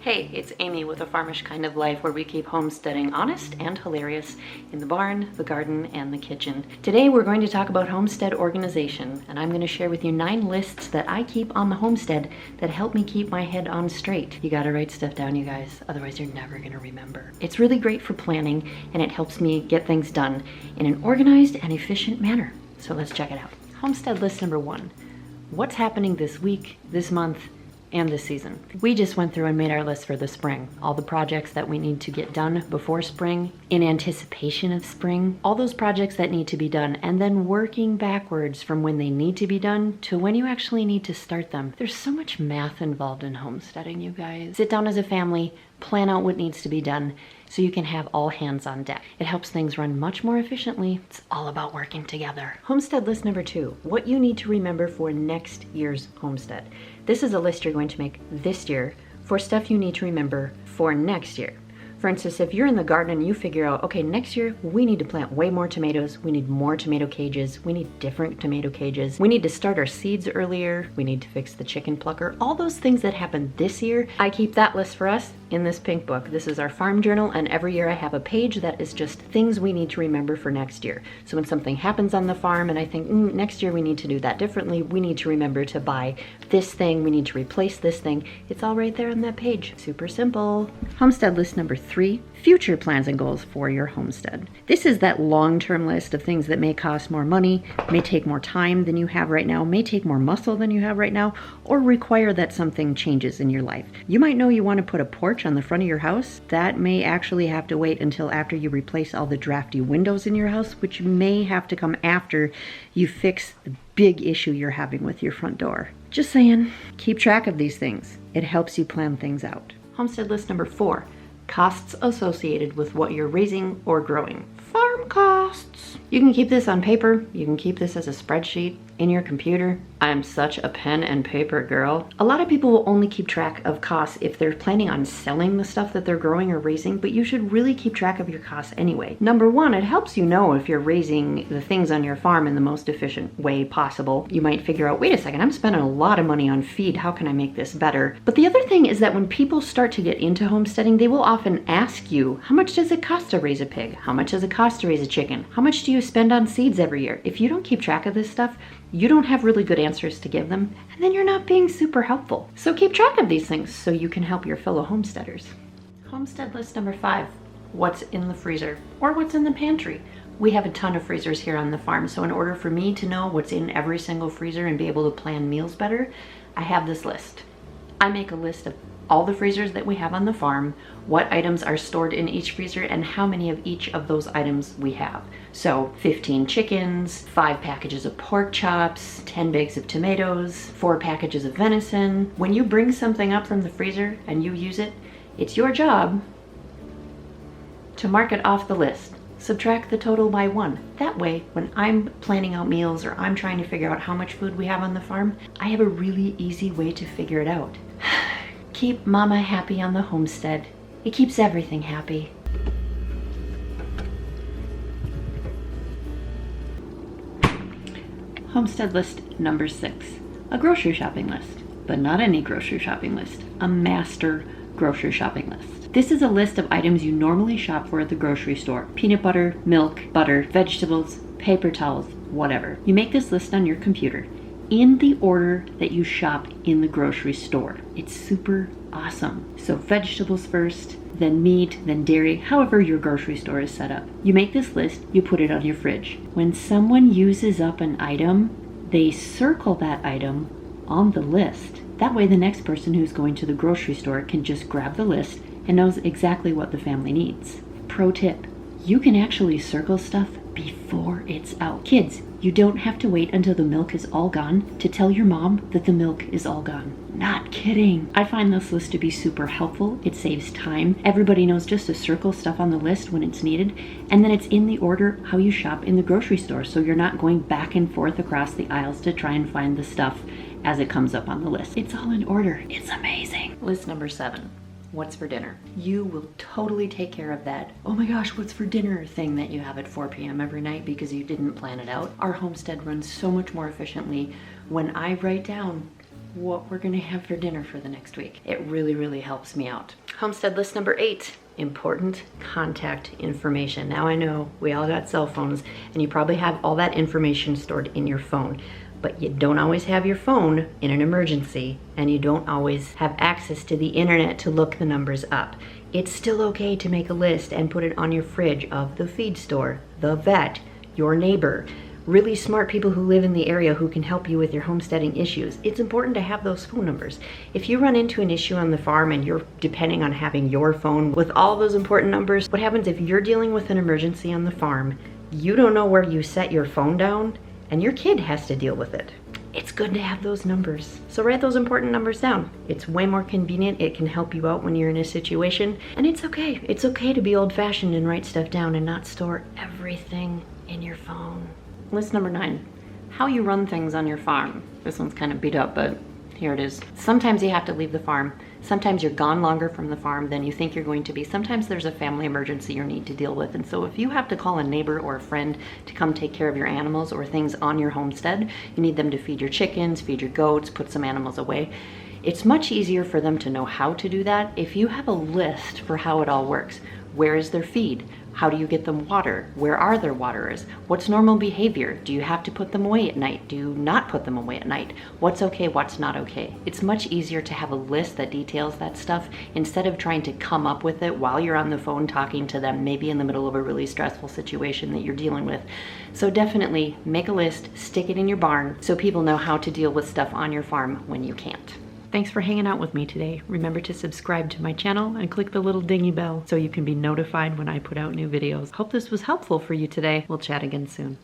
Hey, it's Amy with a Farmish Kind of Life, where we keep homesteading honest and hilarious in the barn, the garden, and the kitchen. Today we're going to talk about homestead organization, and I'm going to share with you 9 lists that I keep on the homestead that help me keep my head on straight. You gotta write stuff down, you guys, otherwise you're never gonna remember. It's really great for planning, and it helps me get things done in an organized and efficient manner. So let's check it out. Homestead list number 1. What's happening this week, this month, and this season? We just went through and made our list for the spring. All the projects that we need to get done before spring, in anticipation of spring, all those projects that need to be done, and then working backwards from when they need to be done to when you actually need to start them. There's so much math involved in homesteading, you guys. Sit down as a family, plan out what needs to be done so you can have all hands on deck. It helps things run much more efficiently. It's all about working together. Homestead list number 2, what you need to remember for next year's homestead. This is a list you're going to make this year for stuff you need to remember for next year. For instance, if you're in the garden and you figure out, okay, next year we need to plant way more tomatoes, we need more tomato cages, we need different tomato cages, we need to start our seeds earlier, we need to fix the chicken plucker, all those things that happened this year, I keep that list for us in this pink book. This is our farm journal, and every year I have a page that is just things we need to remember for next year. So when something happens on the farm and I think, next year we need to do that differently, we need to remember to buy this thing, we need to replace this thing, it's all right there on that page. Super simple. Homestead list number 3, future plans and goals for your homestead. This is that long-term list of things that may cost more money, may take more time than you have right now, may take more muscle than you have right now, or require that something changes in your life. You might know you want to put a porch on the front of your house. That may actually have to wait until after you replace all the drafty windows in your house, which may have to come after you fix the big issue you're having with your front door. Just saying, keep track of these things. It helps you plan things out. Homestead list number 4, costs associated with what you're raising or growing. Farm costs. You can keep this on paper. You can keep this as a spreadsheet in your computer. I'm such a pen and paper girl. A lot of people will only keep track of costs if they're planning on selling the stuff that they're growing or raising, but you should really keep track of your costs anyway. Number 1, it helps you know if you're raising the things on your farm in the most efficient way possible. You might figure out, wait a second, I'm spending a lot of money on feed. How can I make this better? But the other thing is that when people start to get into homesteading, they will often ask you, how much does it cost to raise a pig? How much does it cost to raise a chicken? How much do you spend on seeds every year? If you don't keep track of this stuff, you don't have really good answers to give them, and then you're not being super helpful. So keep track of these things so you can help your fellow homesteaders. Homestead list number 5, what's in the freezer or what's in the pantry. We have a ton of freezers here on the farm, so in order for me to know what's in every single freezer and be able to plan meals better, I have this list. I make a list of all the freezers that we have on the farm, what items are stored in each freezer, and how many of each of those items we have. So 15 chickens, 5 packages of pork chops, 10 bags of tomatoes, 4 packages of venison. When you bring something up from the freezer and you use it, it's your job to mark it off the list. Subtract the total by 1. That way, when I'm planning out meals or I'm trying to figure out how much food we have on the farm, I have a really easy way to figure it out. Keep mama happy on the homestead. It keeps everything happy. Homestead list number 6, a grocery shopping list, but not any grocery shopping list, a master grocery shopping list. This is a list of items you normally shop for at the grocery store. Peanut butter, milk, butter, vegetables, paper towels, whatever. You make this list on your computer in the order that you shop in the grocery store. It's super awesome. So vegetables first, then meat, then dairy, however your grocery store is set up. You make this list, you put it on your fridge. When someone uses up an item, they circle that item on the list. That way the next person who's going to the grocery store can just grab the list and knows exactly what the family needs. Pro tip, you can actually circle stuff before it's out. Kids, you don't have to wait until the milk is all gone to tell your mom that the milk is all gone. Not kidding. I find this list to be super helpful. It saves time. Everybody knows just to circle stuff on the list when it's needed, and then it's in the order how you shop in the grocery store, so you're not going back and forth across the aisles to try and find the stuff as it comes up on the list. It's all in order. It's amazing. List number 7. What's for dinner? You will totally take care of that, oh my gosh, what's for dinner thing that you have at 4 p.m. every night because you didn't plan it out. Our homestead runs so much more efficiently when I write down what we're gonna have for dinner for the next week. It really, really helps me out. Homestead list number 8, important contact information. Now I know we all got cell phones and you probably have all that information stored in your phone, but you don't always have your phone in an emergency and you don't always have access to the internet to look the numbers up. It's still okay to make a list and put it on your fridge of the feed store, the vet, your neighbor, really smart people who live in the area who can help you with your homesteading issues. It's important to have those phone numbers. If you run into an issue on the farm and you're depending on having your phone with all those important numbers, what happens if you're dealing with an emergency on the farm, you don't know where you set your phone down, and your kid has to deal with it? It's good to have those numbers. So write those important numbers down. It's way more convenient. It can help you out when you're in a situation. And it's okay. It's okay to be old-fashioned and write stuff down and not store everything in your phone. List number 9, how you run things on your farm. This one's kind of beat up, but here it is. Sometimes you have to leave the farm. Sometimes you're gone longer from the farm than you think you're going to be. Sometimes there's a family emergency you need to deal with. And so if you have to call a neighbor or a friend to come take care of your animals or things on your homestead, you need them to feed your chickens, feed your goats, put some animals away. It's much easier for them to know how to do that if you have a list for how it all works. Where is their feed? How do you get them water? Where are their waterers? What's normal behavior? Do you have to put them away at night? Do you not put them away at night? What's okay, what's not okay? It's much easier to have a list that details that stuff instead of trying to come up with it while you're on the phone talking to them, maybe in the middle of a really stressful situation that you're dealing with. So definitely make a list, stick it in your barn so people know how to deal with stuff on your farm when you can't. Thanks for hanging out with me today. Remember to subscribe to my channel and click the little dingy bell so you can be notified when I put out new videos. Hope this was helpful for you today. We'll chat again soon.